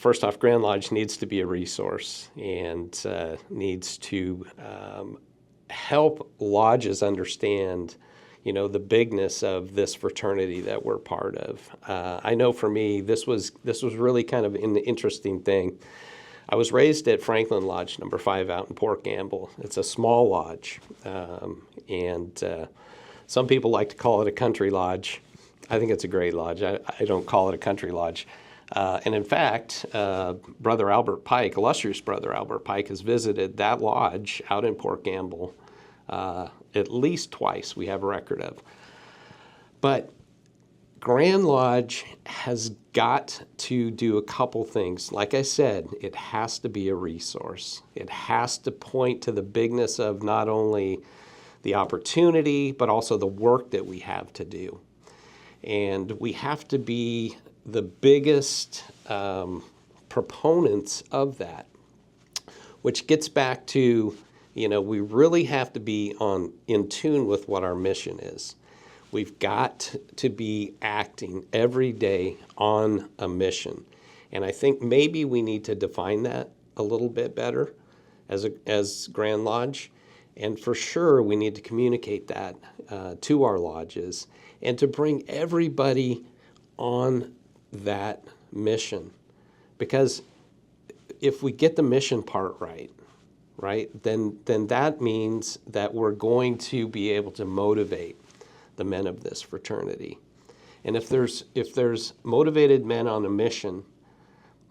first off, Grand Lodge needs to be a resource and needs to help lodges understand, the bigness of this fraternity that we're part of. I know for me, this was really kind of an interesting thing. I was raised at Franklin Lodge number 5 out in Port Gamble. It's a small lodge, and some people like to call it a country lodge. I think it's a great lodge. I don't call it a country lodge. And in fact, Brother Albert Pike, illustrious Brother Albert Pike, has visited that lodge out in Port Gamble at least twice we have a record of. But Grand Lodge has got to do a couple things. Like I said, it has to be a resource. It has to point to the bigness of not only the opportunity, but also the work that we have to do. And we have to be the biggest proponents of that, which gets back to, we really have to be in tune with what our mission is. We've got to be acting every day on a mission. And I think maybe we need to define that a little bit better as Grand Lodge. And for sure, we need to communicate that to our lodges and to bring everybody on that mission. Because if we get the mission part right, then that means that we're going to be able to motivate the men of this fraternity. And if there's motivated men on a mission,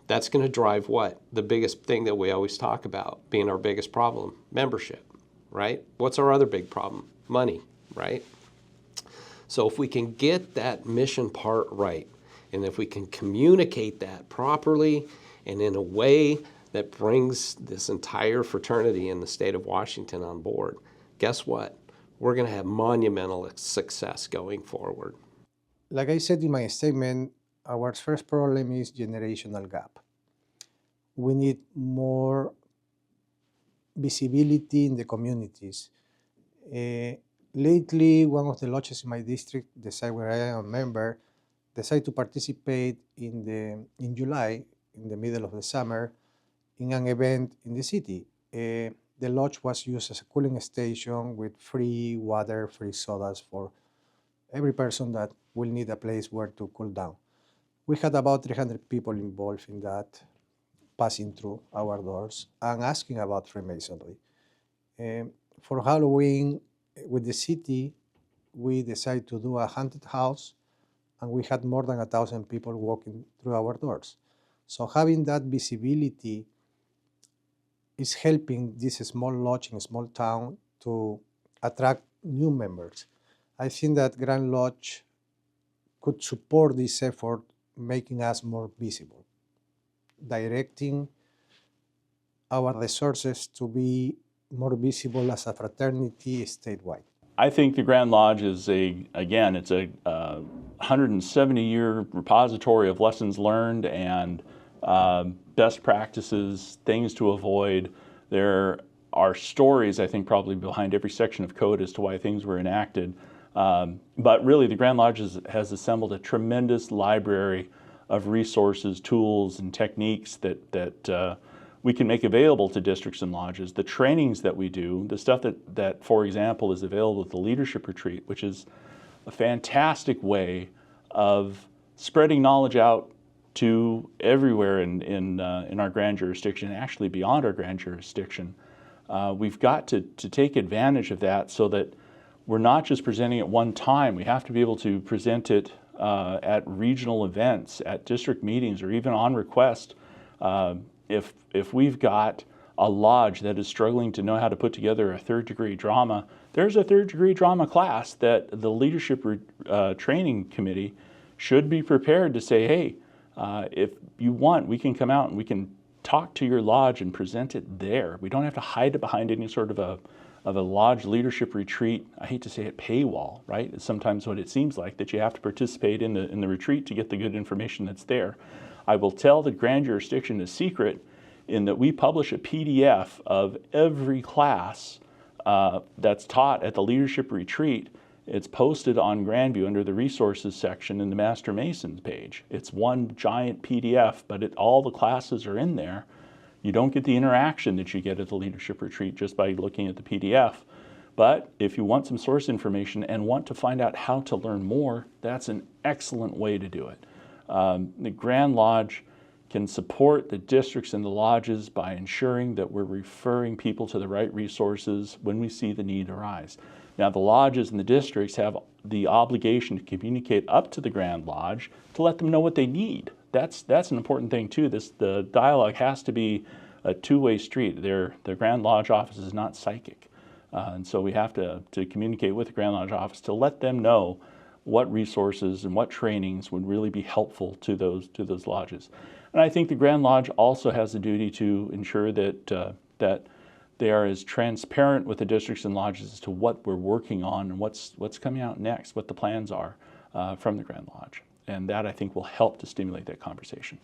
that's going to drive what? The biggest thing that we always talk about being our biggest problem, membership, right? What's our other big problem? Money, right? So if we can get that mission part right, and if we can communicate that properly and in a way that brings this entire fraternity in the state of Washington on board, guess what? We're going to have monumental success going forward. Like I said in my statement, our first problem is generational gap. We need more visibility in the communities. Lately, one of the lodges in my district, where I am a member, decided to participate in July, in the middle of the summer, in an event in the city. The lodge was used as a cooling station with free water, free sodas for every person that will need a place where to cool down. We had about 300 people involved in that, passing through our doors and asking about Freemasonry. For Halloween, with the city, we decided to do a haunted house, and we had more than 1,000 people walking through our doors. So having that visibility is helping this small lodge in a small town to attract new members. I think that Grand Lodge could support this effort, making us more visible, directing our resources to be more visible as a fraternity statewide. I think the Grand Lodge is it's a 170-year repository of lessons learned and best practices, things to avoid. There are stories, I think, probably behind every section of code as to why things were enacted. But really, the Grand Lodge has assembled a tremendous library of resources, tools, and techniques that we can make available to districts and lodges. The trainings that we do, the stuff that for example, is available at the Leadership Retreat, which is a fantastic way of spreading knowledge out to everywhere in our grand jurisdiction, actually beyond our grand jurisdiction. We've got to take advantage of that so that we're not just presenting at one time. We have to be able to present it at regional events, at district meetings, or even on request. If we've got a lodge that is struggling to know how to put together a third-degree drama, there's a third-degree drama class that the Leadership Training Committee should be prepared to say, hey, if you want, we can come out and we can talk to your lodge and present it there. We don't have to hide it behind any sort of a lodge leadership retreat. I hate to say it, paywall, right? It's sometimes what it seems like, that you have to participate in the retreat to get the good information that's there. I will tell the grand jurisdiction a secret in that we publish a PDF of every class that's taught at the leadership retreat, It's posted on Grandview under the resources section in the Master Masons page. It's one giant PDF, but all the classes are in there. You don't get the interaction that you get at the leadership retreat just by looking at the PDF. But if you want some source information and want to find out how to learn more, that's an excellent way to do it. The Grand Lodge can support the districts and the lodges by ensuring that we're referring people to the right resources when we see the need arise. Now, the lodges and the districts have the obligation to communicate up to the Grand Lodge to let them know what they need. That's an important thing too. The dialogue has to be a two-way street. The Grand Lodge office is not psychic. And so we have to communicate with the Grand Lodge office to let them know what resources and what trainings would really be helpful to those lodges. And I think the Grand Lodge also has a duty to ensure that that they are as transparent with the districts and lodges as to what we're working on and what's coming out next, what the plans are from the Grand Lodge. And that, I think, will help to stimulate that conversation.